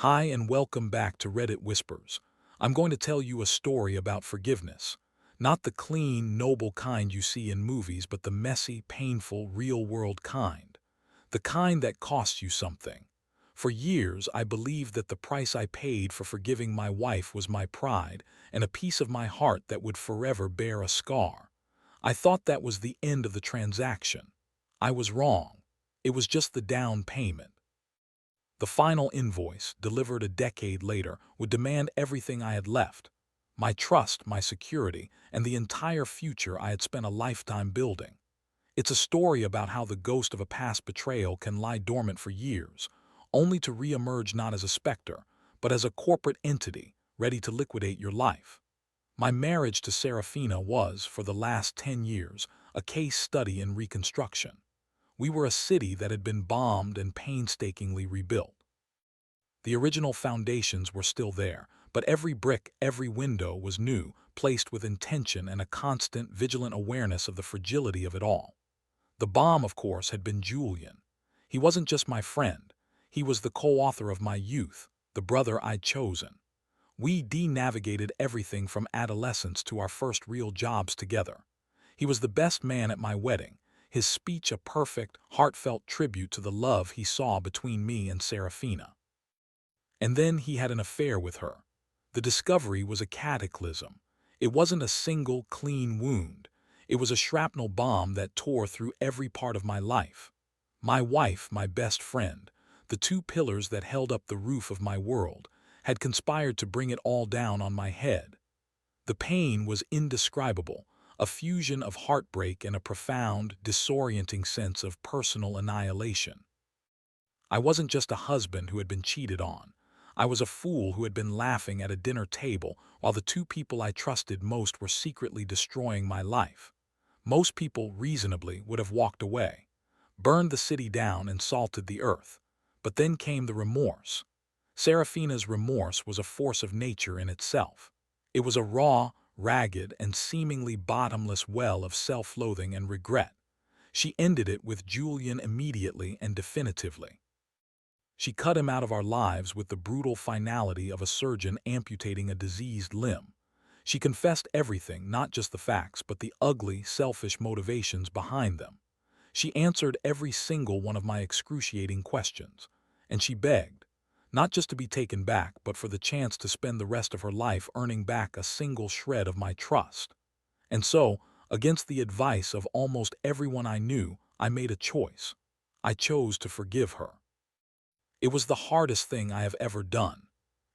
Hi and welcome back to Reddit Whispers. I'm going to tell you a story about forgiveness. Not the clean, noble kind you see in movies, but the messy, painful, real-world kind. The kind that costs you something. For years, I believed that the price I paid for forgiving my wife was my pride and a piece of my heart that would forever bear a scar. I thought that was the end of the transaction. I was wrong. It was just the down payment. The final invoice, delivered a decade later, would demand everything I had left. My trust, my security, and the entire future I had spent a lifetime building. It's a story about how the ghost of a past betrayal can lie dormant for years, only to re-emerge not as a specter, but as a corporate entity ready to liquidate your life. My marriage to Serafina was, for the last 10 years, a case study in reconstruction. We were a city that had been bombed and painstakingly rebuilt. The original foundations were still there, but every brick, every window was new, placed with intention and a constant, vigilant awareness of the fragility of it all. The bomb, of course, had been Julian. He wasn't just my friend. He was the co-author of my youth, the brother I'd chosen. We de-navigated everything from adolescence to our first real jobs together. He was the best man at my wedding, his speech a perfect, heartfelt tribute to the love he saw between me and Serafina. And then he had an affair with her. The discovery was a cataclysm. It wasn't a single, clean wound. It was a shrapnel bomb that tore through every part of my life. My wife, my best friend, the two pillars that held up the roof of my world, had conspired to bring it all down on my head. The pain was indescribable, a fusion of heartbreak and a profound, disorienting sense of personal annihilation. I wasn't just a husband who had been cheated on. I was a fool who had been laughing at a dinner table while the two people I trusted most were secretly destroying my life. Most people, reasonably, would have walked away, burned the city down and salted the earth. But then came the remorse. Serafina's remorse was a force of nature in itself. It was a raw, ragged, and seemingly bottomless well of self-loathing and regret. She ended it with Julian immediately and definitively. She cut him out of our lives with the brutal finality of a surgeon amputating a diseased limb. She confessed everything, not just the facts, but the ugly, selfish motivations behind them. She answered every single one of my excruciating questions. And she begged, not just to be taken back, but for the chance to spend the rest of her life earning back a single shred of my trust. And so, against the advice of almost everyone I knew, I made a choice. I chose to forgive her. It was the hardest thing I have ever done.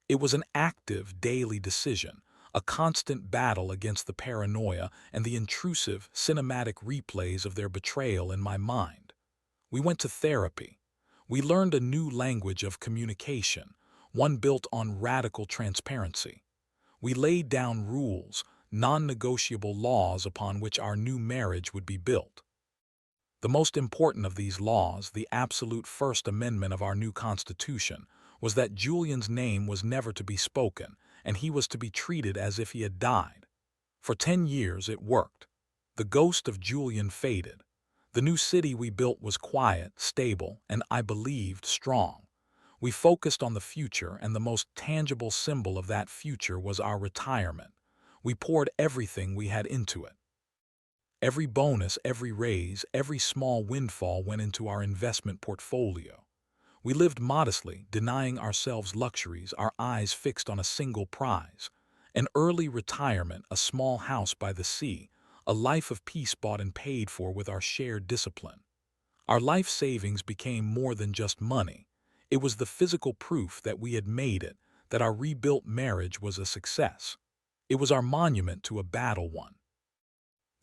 It was an active, daily decision, a constant battle against the paranoia and the intrusive, cinematic replays of their betrayal in my mind. We went to therapy. We learned a new language of communication, one built on radical transparency. We laid down rules, non-negotiable laws upon which our new marriage would be built. The most important of these laws, the absolute First Amendment of our new Constitution, was that Julian's name was never to be spoken, and he was to be treated as if he had died. For 10 years it worked. The ghost of Julian faded. The new city we built was quiet, stable, and I believed strong. We focused on the future, and the most tangible symbol of that future was our retirement. We poured everything we had into it. Every bonus, every raise, every small windfall went into our investment portfolio. We lived modestly, denying ourselves luxuries, our eyes fixed on a single prize. An early retirement, a small house by the sea, a life of peace bought and paid for with our shared discipline. Our life savings became more than just money. It was the physical proof that we had made it, that our rebuilt marriage was a success. It was our monument to a battle won.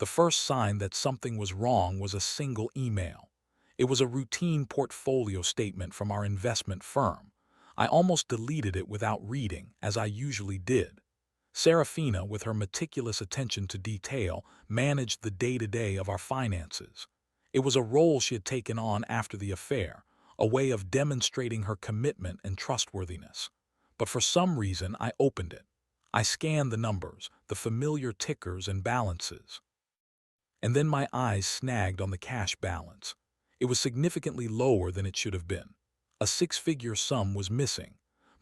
The first sign that something was wrong was a single email. It was a routine portfolio statement from our investment firm. I almost deleted it without reading, as I usually did. Serafina, with her meticulous attention to detail, managed the day-to-day of our finances. It was a role she had taken on after the affair, a way of demonstrating her commitment and trustworthiness. But for some reason, I opened it. I scanned the numbers, the familiar tickers and balances. And then my eyes snagged on the cash balance. It was significantly lower than it should have been. A six-figure sum was missing.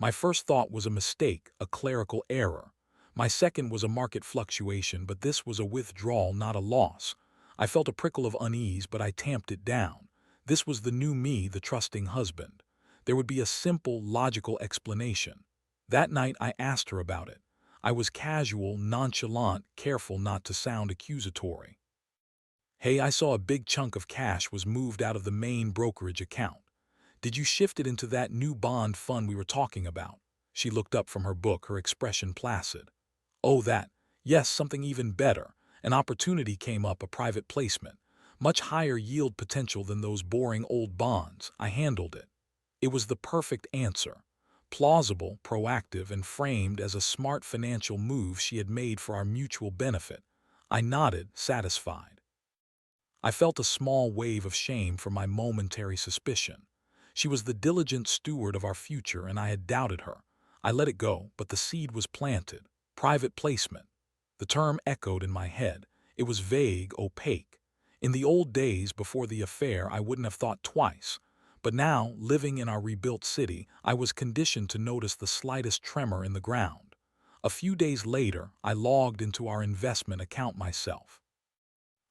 My first thought was a mistake, a clerical error. My second was a market fluctuation, but this was a withdrawal, not a loss. I felt a prickle of unease, but I tamped it down. This was the new me, the trusting husband. There would be a simple, logical explanation. That night I asked her about it. I was casual, nonchalant, careful not to sound accusatory. Hey, I saw a big chunk of cash was moved out of the main brokerage account. Did you shift it into that new bond fund we were talking about? She looked up from her book, her expression placid. Oh, that. Yes, something even better. An opportunity came up, a private placement. Much higher yield potential than those boring old bonds. I handled it. It was the perfect answer. Plausible, proactive, and framed as a smart financial move she had made for our mutual benefit. I nodded, satisfied. I felt a small wave of shame for my momentary suspicion. She was the diligent steward of our future, and I had doubted her. I let it go, but the seed was planted. Private placement. The term echoed in my head. It was vague, opaque. In the old days before the affair, I wouldn't have thought twice. But now, living in our rebuilt city, I was conditioned to notice the slightest tremor in the ground. A few days later, I logged into our investment account myself.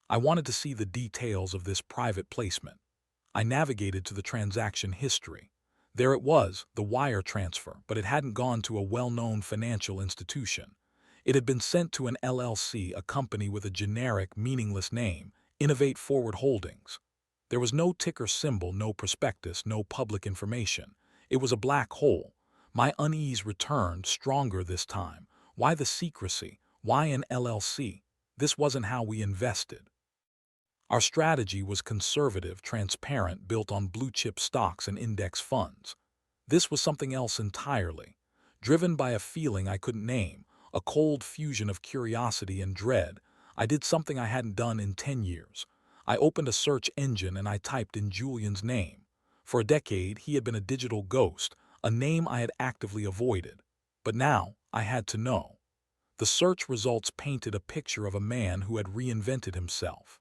I wanted to see the details of this private placement. I navigated to the transaction history. There it was, the wire transfer, but it hadn't gone to a well-known financial institution. It had been sent to an LLC, a company with a generic, meaningless name, Innovate Forward Holdings. There was no ticker symbol, no prospectus, no public information. It was a black hole. My unease returned, stronger this time. Why the secrecy? Why an LLC? This wasn't how we invested. Our strategy was conservative, transparent, built on blue-chip stocks and index funds. This was something else entirely. Driven by a feeling I couldn't name, a cold fusion of curiosity and dread, I did something I hadn't done in 10 years. I opened a search engine and I typed in Julian's name. For a decade, he had been a digital ghost, a name I had actively avoided. But now, I had to know. The search results painted a picture of a man who had reinvented himself.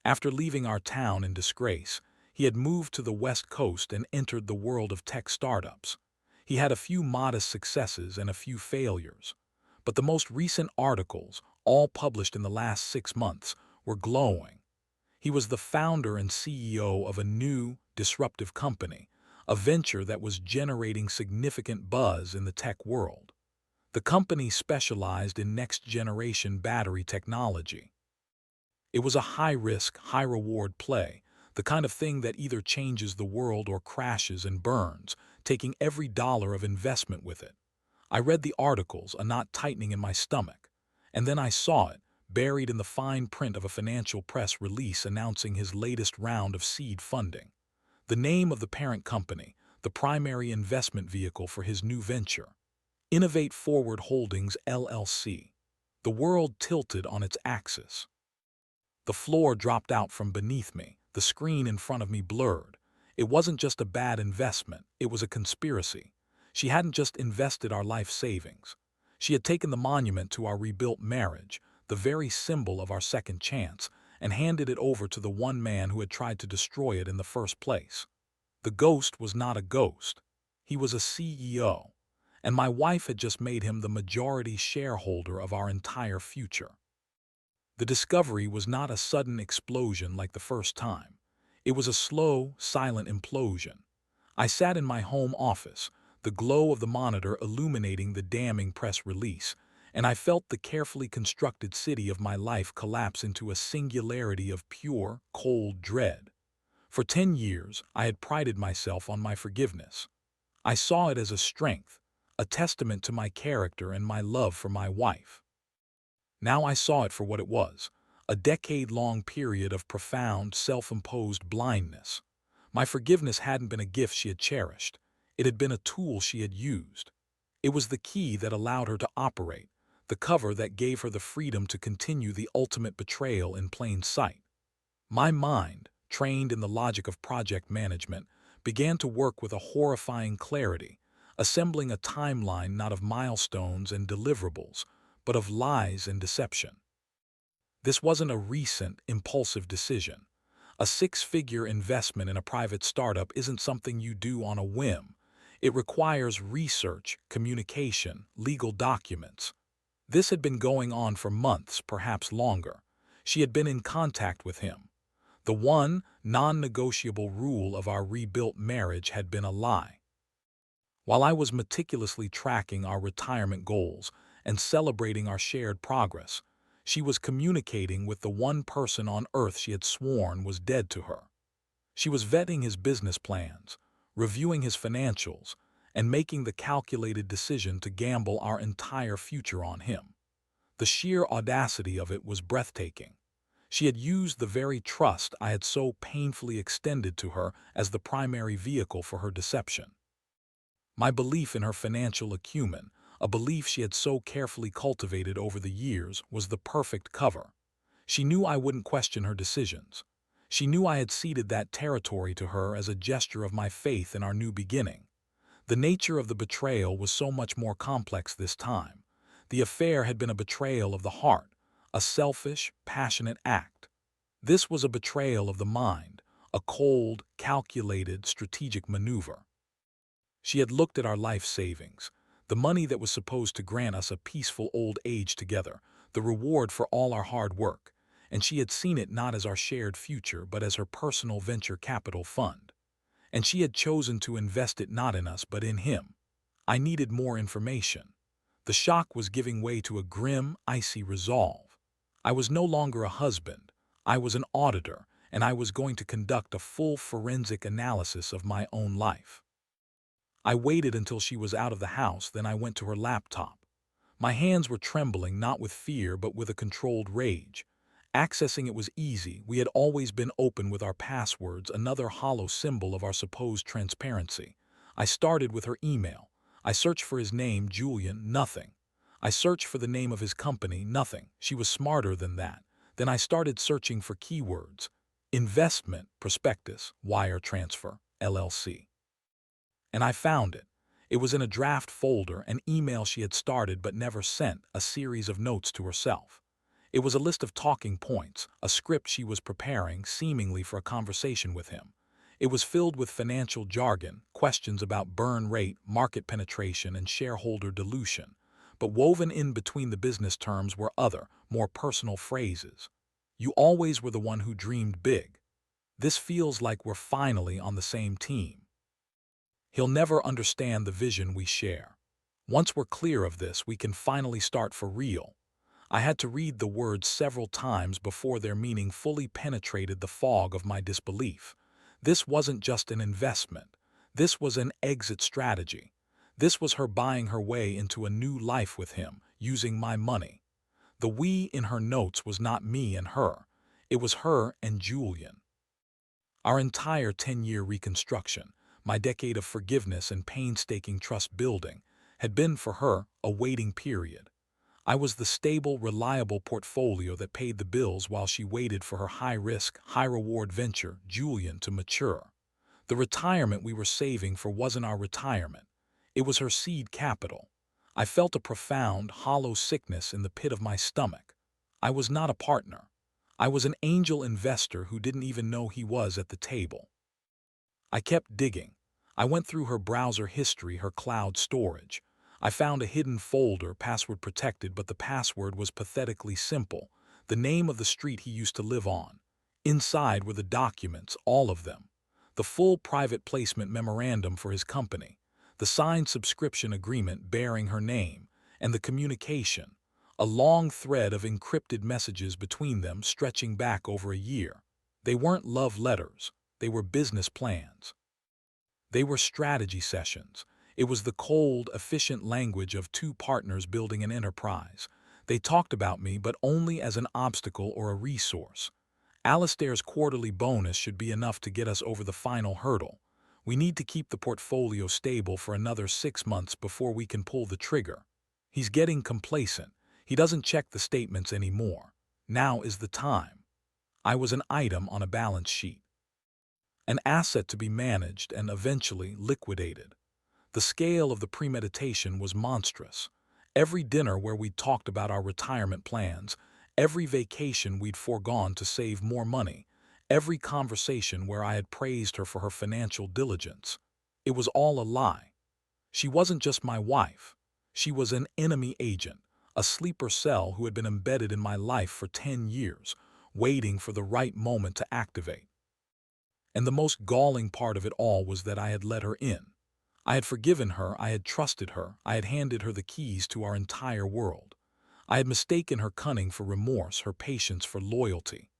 After leaving our town in disgrace, he had moved to the West Coast and entered the world of tech startups. He had a few modest successes and a few failures. But the most recent articles, all published in the last 6 months, were glowing. He was the founder and CEO of a new, disruptive company, a venture that was generating significant buzz in the tech world. The company specialized in next-generation battery technology. It was a high-risk, high-reward play, the kind of thing that either changes the world or crashes and burns, taking every dollar of investment with it. I read the articles, a knot tightening in my stomach, and then I saw it, buried in the fine print of a financial press release announcing his latest round of seed funding. The name of the parent company, the primary investment vehicle for his new venture. Innovate Forward Holdings, LLC. The world tilted on its axis. The floor dropped out from beneath me, the screen in front of me blurred. It wasn't just a bad investment, it was a conspiracy. She hadn't just invested our life savings. She had taken the monument to our rebuilt marriage, the very symbol of our second chance, and handed it over to the one man who had tried to destroy it in the first place. The ghost was not a ghost. He was a CEO, and my wife had just made him the majority shareholder of our entire future. The discovery was not a sudden explosion like the first time. It was a slow, silent implosion. I sat in my home office, the glow of the monitor illuminating the damning press release, and I felt the carefully constructed city of my life collapse into a singularity of pure, cold dread. For 10 years, I had prided myself on my forgiveness. I saw it as a strength, a testament to my character and my love for my wife. Now I saw it for what it was, a decade-long period of profound, self-imposed blindness. My forgiveness hadn't been a gift she had cherished. It had been a tool she had used. It was the key that allowed her to operate, the cover that gave her the freedom to continue the ultimate betrayal in plain sight. My mind, trained in the logic of project management, began to work with a horrifying clarity, assembling a timeline not of milestones and deliverables, but of lies and deception. This wasn't a recent, impulsive decision. A 6-figure investment in a private startup isn't something you do on a whim. It requires research, communication, legal documents. This had been going on for months, perhaps longer. She had been in contact with him. The one non-negotiable rule of our rebuilt marriage had been a lie. While I was meticulously tracking our retirement goals and celebrating our shared progress, she was communicating with the one person on earth she had sworn was dead to her. She was vetting his business plans, reviewing his financials, and making the calculated decision to gamble our entire future on him. The sheer audacity of it was breathtaking. She had used the very trust I had so painfully extended to her as the primary vehicle for her deception. My belief in her financial acumen, a belief she had so carefully cultivated over the years, was the perfect cover. She knew I wouldn't question her decisions. She knew I had ceded that territory to her as a gesture of my faith in our new beginning. The nature of the betrayal was so much more complex this time. The affair had been a betrayal of the heart, a selfish, passionate act. This was a betrayal of the mind, a cold, calculated, strategic maneuver. She had looked at our life savings, the money that was supposed to grant us a peaceful old age together, the reward for all our hard work, and she had seen it not as our shared future but as her personal venture capital fund. And she had chosen to invest it not in us but in him. I needed more information. The shock was giving way to a grim, icy resolve. I was no longer a husband. I was an auditor, and I was going to conduct a full forensic analysis of my own life. I waited until she was out of the house, then I went to her laptop. My hands were trembling not with fear but with a controlled rage. Accessing it was easy. We had always been open with our passwords, another hollow symbol of our supposed transparency. I started with her email. I searched for his name, Julian, nothing. I searched for the name of his company, nothing. She was smarter than that. Then I started searching for keywords. Investment, prospectus, wire transfer, LLC. And I found it. It was in a draft folder, an email she had started but never sent, a series of notes to herself. It was a list of talking points, a script she was preparing, seemingly for a conversation with him. It was filled with financial jargon, questions about burn rate, market penetration, and shareholder dilution. But woven in between the business terms were other, more personal phrases. You always were the one who dreamed big. This feels like we're finally on the same team. He'll never understand the vision we share. Once we're clear of this, we can finally start for real. I had to read the words several times before their meaning fully penetrated the fog of my disbelief. This wasn't just an investment. This was an exit strategy. This was her buying her way into a new life with him, using my money. The we in her notes was not me and her. It was her and Julian. Our entire 10-year reconstruction, my decade of forgiveness and painstaking trust building, had been for her a waiting period. I was the stable, reliable portfolio that paid the bills while she waited for her high-risk, high-reward venture, Julian, to mature. The retirement we were saving for wasn't our retirement. It was her seed capital. I felt a profound, hollow sickness in the pit of my stomach. I was not a partner. I was an angel investor who didn't even know he was at the table. I kept digging. I went through her browser history, her cloud storage. I found a hidden folder, password protected, but the password was pathetically simple. The name of the street he used to live on. Inside were the documents, all of them. The full private placement memorandum for his company, the signed subscription agreement bearing her name, and the communication, a long thread of encrypted messages between them stretching back over a year. They weren't love letters. They were business plans. They were strategy sessions. It was the cold, efficient language of two partners building an enterprise. They talked about me, but only as an obstacle or a resource. Alistair's quarterly bonus should be enough to get us over the final hurdle. We need to keep the portfolio stable for another 6 months before we can pull the trigger. He's getting complacent. He doesn't check the statements anymore. Now is the time. I was an item on a balance sheet. An asset to be managed and eventually liquidated. The scale of the premeditation was monstrous. Every dinner where we'd talked about our retirement plans, every vacation we'd foregone to save more money, every conversation where I had praised her for her financial diligence. It was all a lie. She wasn't just my wife. She was an enemy agent, a sleeper cell who had been embedded in my life for 10 years, waiting for the right moment to activate. And the most galling part of it all was that I had let her in. I had forgiven her, I had trusted her, I had handed her the keys to our entire world. I had mistaken her cunning for remorse, her patience for loyalty.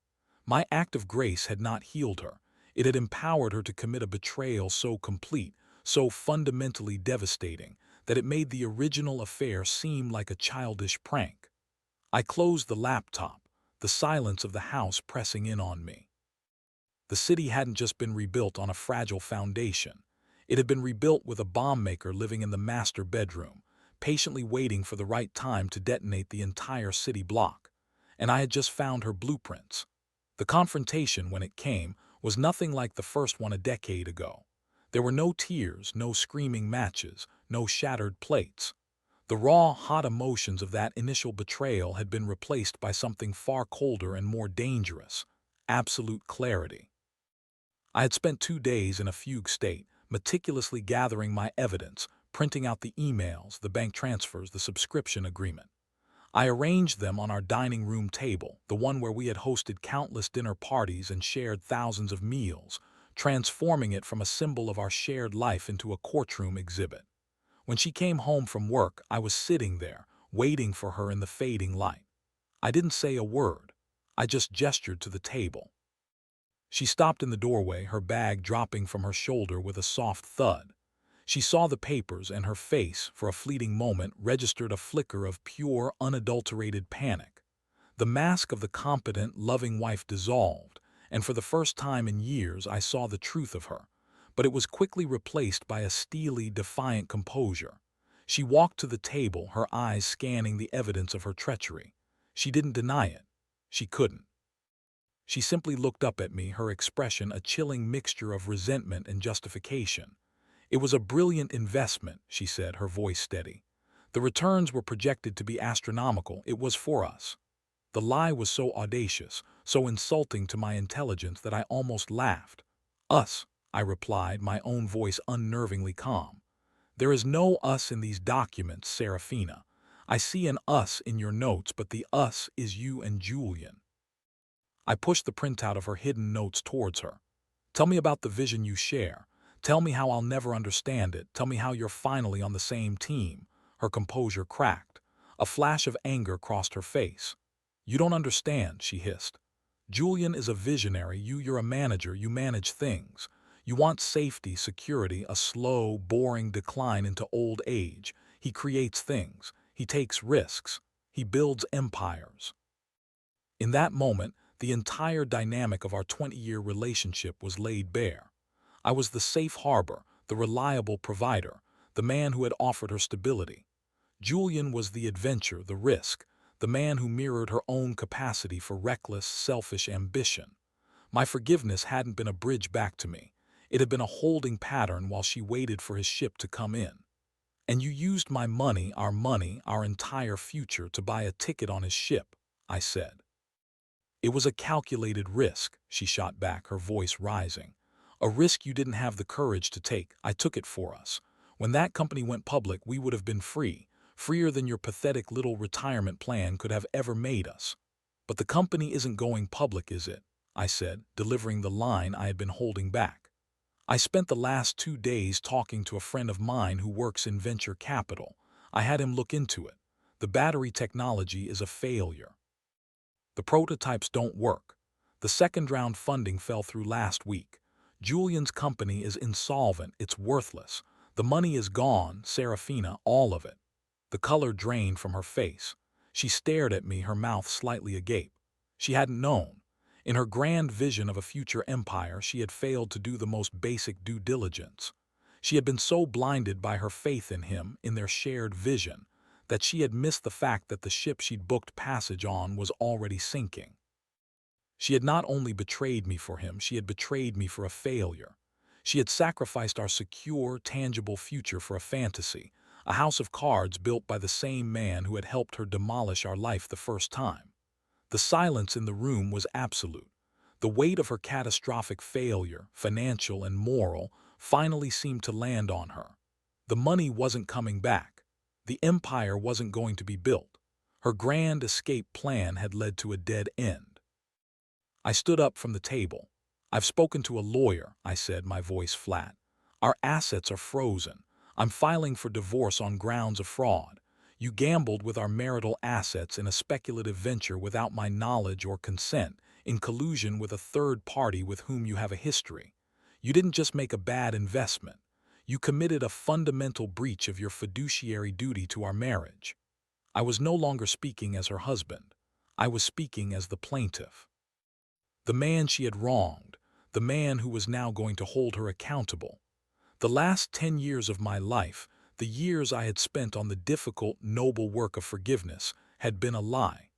My act of grace had not healed her. It had empowered her to commit a betrayal so complete, so fundamentally devastating, that it made the original affair seem like a childish prank. I closed the laptop, the silence of the house pressing in on me. The city hadn't just been rebuilt on a fragile foundation. It had been rebuilt with a bomb maker living in the master bedroom, patiently waiting for the right time to detonate the entire city block. And I had just found her blueprints. The confrontation, when it came, was nothing like the first one a decade ago. There were no tears, no screaming matches, no shattered plates. The raw, hot emotions of that initial betrayal had been replaced by something far colder and more dangerous: absolute clarity. I had spent 2 days in a fugue state, meticulously gathering my evidence, printing out the emails, the bank transfers, the subscription agreement. I arranged them on our dining room table, the one where we had hosted countless dinner parties and shared thousands of meals, transforming it from a symbol of our shared life into a courtroom exhibit. When she came home from work, I was sitting there, waiting for her in the fading light. I didn't say a word. I just gestured to the table. She stopped in the doorway, her bag dropping from her shoulder with a soft thud. She saw the papers, and her face, for a fleeting moment, registered a flicker of pure, unadulterated panic. The mask of the competent, loving wife dissolved, and for the first time in years I saw the truth of her. But it was quickly replaced by a steely, defiant composure. She walked to the table, her eyes scanning the evidence of her treachery. She didn't deny it. She couldn't. She simply looked up at me, her expression a chilling mixture of resentment and justification. "It was a brilliant investment," she said, her voice steady. "The returns were projected to be astronomical. It was for us." The lie was so audacious, so insulting to my intelligence that I almost laughed. "Us," I replied, my own voice unnervingly calm. "There is no us in these documents, Serafina. I see an us in your notes, but the us is you and Julian." I pushed the printout of her hidden notes towards her. "Tell me about the vision you share. Tell me how I'll never understand it. Tell me how you're finally on the same team." Her composure cracked. A flash of anger crossed her face. "You don't understand," she hissed. "Julian is a visionary. You're a manager. You manage things. You want safety, security, a slow, boring decline into old age. He creates things. He takes risks. He builds empires." In that moment, the entire dynamic of our 20-year relationship was laid bare. I was the safe harbor, the reliable provider, the man who had offered her stability. Julian was the adventure, the risk, the man who mirrored her own capacity for reckless, selfish ambition. My forgiveness hadn't been a bridge back to me. It had been a holding pattern while she waited for his ship to come in. "And you used my money, our entire future, to buy a ticket on his ship," I said. "It was a calculated risk," she shot back, her voice rising. "A risk you didn't have the courage to take. I took it for us. When that company went public, we would have been free, freer than your pathetic little retirement plan could have ever made us." "But the company isn't going public, is it?" I said, delivering the line I had been holding back. "I spent the last 2 days talking to a friend of mine who works in venture capital. I had him look into it. The battery technology is a failure. The prototypes don't work. The second round funding fell through last week. Julian's company is insolvent. It's worthless. The money is gone, Serafina, all of it." The color drained from her face. She stared at me, her mouth slightly agape. She hadn't known. In her grand vision of a future empire, she had failed to do the most basic due diligence. She had been so blinded by her faith in him, in their shared vision, that she had missed the fact that the ship she'd booked passage on was already sinking. She had not only betrayed me for him, she had betrayed me for a failure. She had sacrificed our secure, tangible future for a fantasy, a house of cards built by the same man who had helped her demolish our life the first time. The silence in the room was absolute. The weight of her catastrophic failure, financial and moral, finally seemed to land on her. The money wasn't coming back. The empire wasn't going to be built. Her grand escape plan had led to a dead end. I stood up from the table. "I've spoken to a lawyer," I said, my voice flat. "Our assets are frozen. I'm filing for divorce on grounds of fraud. You gambled with our marital assets in a speculative venture without my knowledge or consent, in collusion with a third party with whom you have a history. You didn't just make a bad investment. You committed a fundamental breach of your fiduciary duty to our marriage." I was no longer speaking as her husband. I was speaking as the plaintiff. The man she had wronged, the man who was now going to hold her accountable. The last 10 years of my life, the years I had spent on the difficult, noble work of forgiveness, had been a lie.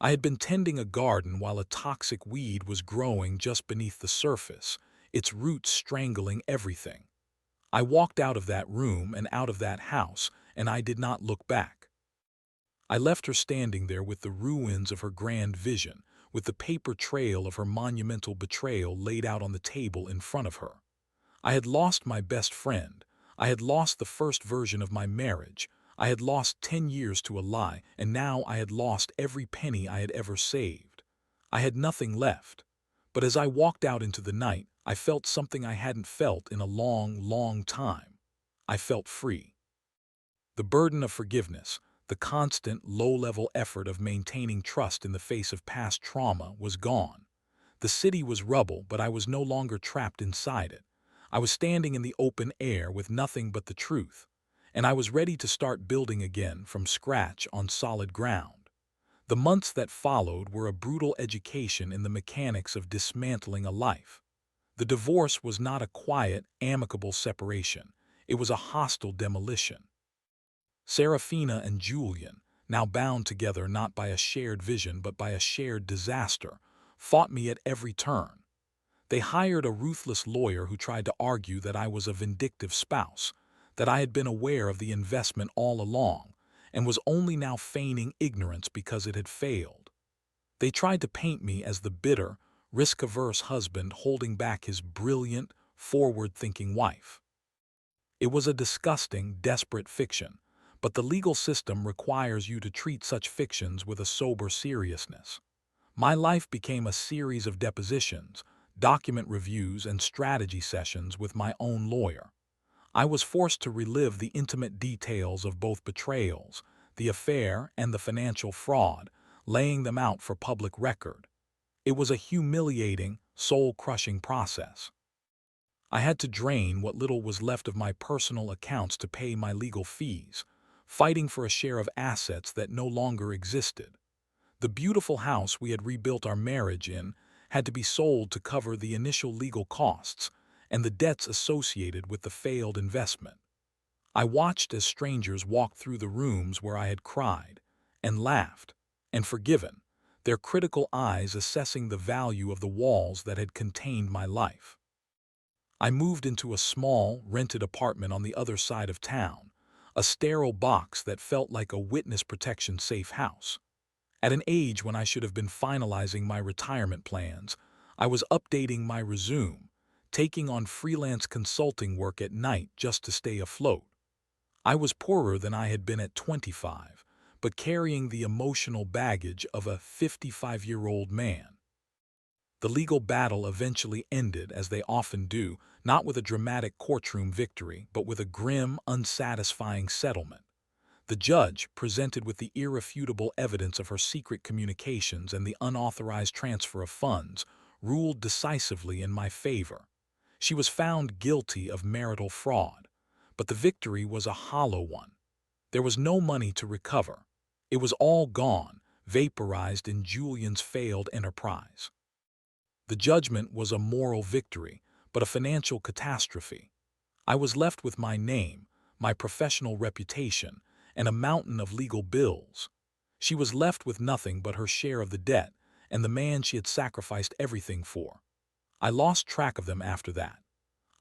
I had been tending a garden while a toxic weed was growing just beneath the surface, its roots strangling everything. I walked out of that room and out of that house, and I did not look back. I left her standing there with the ruins of her grand vision, with the paper trail of her monumental betrayal laid out on the table in front of her. I had lost my best friend. I had lost the first version of my marriage. I had lost 10 years to a lie, and now I had lost every penny I had ever saved. I had nothing left. But as I walked out into the night, I felt something I hadn't felt in a long, long time. I felt free. The burden of forgiveness, the constant, low-level effort of maintaining trust in the face of past trauma, was gone. The city was rubble, but I was no longer trapped inside it. I was standing in the open air with nothing but the truth, and I was ready to start building again from scratch on solid ground. The months that followed were a brutal education in the mechanics of dismantling a life. The divorce was not a quiet, amicable separation. It was a hostile demolition. Serafina and Julian, now bound together not by a shared vision but by a shared disaster, fought me at every turn. They hired a ruthless lawyer who tried to argue that I was a vindictive spouse, that I had been aware of the investment all along, and was only now feigning ignorance because it had failed. They tried to paint me as the bitter, risk-averse husband holding back his brilliant, forward-thinking wife. It was a disgusting, desperate fiction, but the legal system requires you to treat such fictions with a sober seriousness. My life became a series of depositions, document reviews, and strategy sessions with my own lawyer. I was forced to relive the intimate details of both betrayals, the affair, and the financial fraud, laying them out for public record. It was a humiliating, soul-crushing process. I had to drain what little was left of my personal accounts to pay my legal fees, fighting for a share of assets that no longer existed. The beautiful house we had rebuilt our marriage in had to be sold to cover the initial legal costs and the debts associated with the failed investment. I watched as strangers walked through the rooms where I had cried and laughed and forgiven, their critical eyes assessing the value of the walls that had contained my life. I moved into a small, rented apartment on the other side of town, a sterile box that felt like a witness protection safe house. At an age when I should have been finalizing my retirement plans, I was updating my resume, taking on freelance consulting work at night just to stay afloat. I was poorer than I had been at 25, but carrying the emotional baggage of a 55-year-old man. The legal battle eventually ended, as they often do, not with a dramatic courtroom victory, but with a grim, unsatisfying settlement. The judge, presented with the irrefutable evidence of her secret communications and the unauthorized transfer of funds, ruled decisively in my favor. She was found guilty of marital fraud, but the victory was a hollow one. There was no money to recover. It was all gone, vaporized in Julian's failed enterprise. The judgment was a moral victory, but a financial catastrophe. I was left with my name, my professional reputation, and a mountain of legal bills. She was left with nothing but her share of the debt and the man she had sacrificed everything for. I lost track of them after that.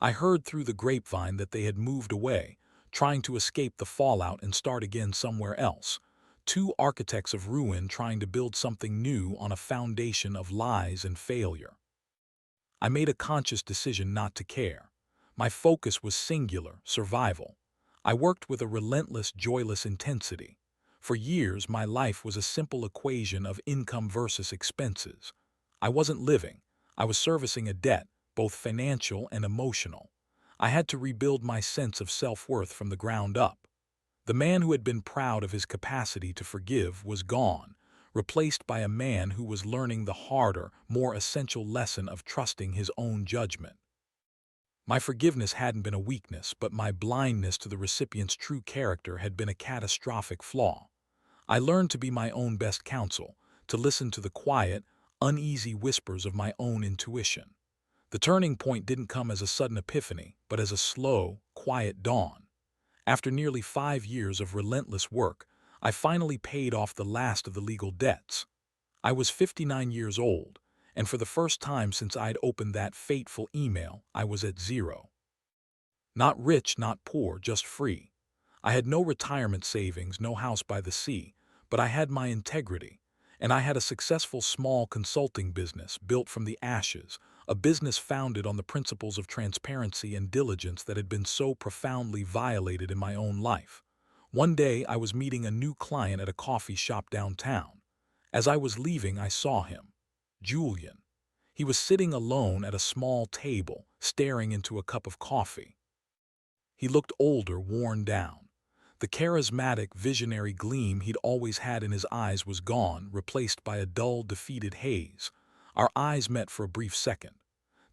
I heard through the grapevine that they had moved away, trying to escape the fallout and start again somewhere else. Two architects of ruin trying to build something new on a foundation of lies and failure. I made a conscious decision not to care. My focus was singular, survival. I worked with a relentless, joyless intensity. For years, my life was a simple equation of income versus expenses. I wasn't living. I was servicing a debt, both financial and emotional. I had to rebuild my sense of self-worth from the ground up. The man who had been proud of his capacity to forgive was gone, replaced by a man who was learning the harder, more essential lesson of trusting his own judgment. My forgiveness hadn't been a weakness, but my blindness to the recipient's true character had been a catastrophic flaw. I learned to be my own best counsel, to listen to the quiet, uneasy whispers of my own intuition. The turning point didn't come as a sudden epiphany, but as a slow, quiet dawn. After nearly 5 years of relentless work, I finally paid off the last of the legal debts. I was 59 years old, and for the first time since I'd opened that fateful email, I was at zero. Not rich, not poor, just free. I had no retirement savings, no house by the sea, but I had my integrity, and I had a successful small consulting business built from the ashes, a business founded on the principles of transparency and diligence that had been so profoundly violated in my own life. One day I was meeting a new client at a coffee shop downtown. As I was leaving, I saw him. Julian. He was sitting alone at a small table, staring into a cup of coffee. He looked older, worn down. The charismatic, visionary gleam he'd always had in his eyes was gone, replaced by a dull, defeated haze. Our eyes met for a brief second.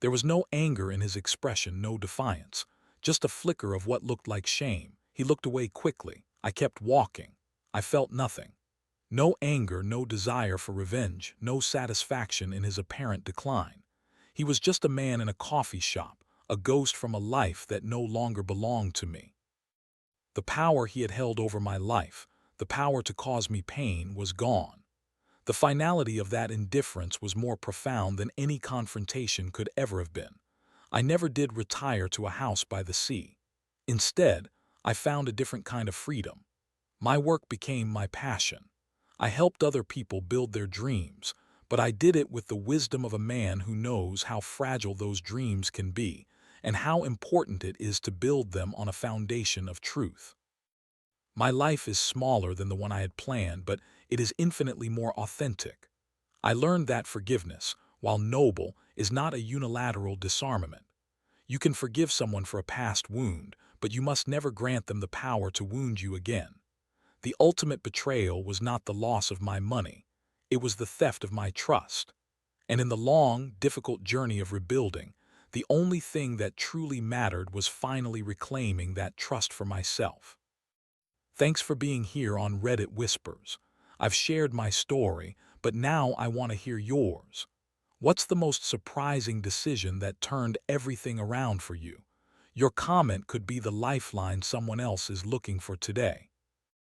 There was no anger in his expression, no defiance, just a flicker of what looked like shame. He looked away quickly. I kept walking. I felt nothing. No anger, no desire for revenge, no satisfaction in his apparent decline. He was just a man in a coffee shop, a ghost from a life that no longer belonged to me. The power he had held over my life, the power to cause me pain, was gone. The finality of that indifference was more profound than any confrontation could ever have been. I never did retire to a house by the sea. Instead, I found a different kind of freedom. My work became my passion. I helped other people build their dreams, but I did it with the wisdom of a man who knows how fragile those dreams can be and how important it is to build them on a foundation of truth. My life is smaller than the one I had planned, but it is infinitely more authentic. I learned that forgiveness, while noble, is not a unilateral disarmament. You can forgive someone for a past wound, but you must never grant them the power to wound you again. The ultimate betrayal was not the loss of my money. It was the theft of my trust. And in the long, difficult journey of rebuilding, the only thing that truly mattered was finally reclaiming that trust for myself. Thanks for being here on Reddit Whispers. I've shared my story, but now I want to hear yours. What's the most surprising decision that turned everything around for you? Your comment could be the lifeline someone else is looking for today.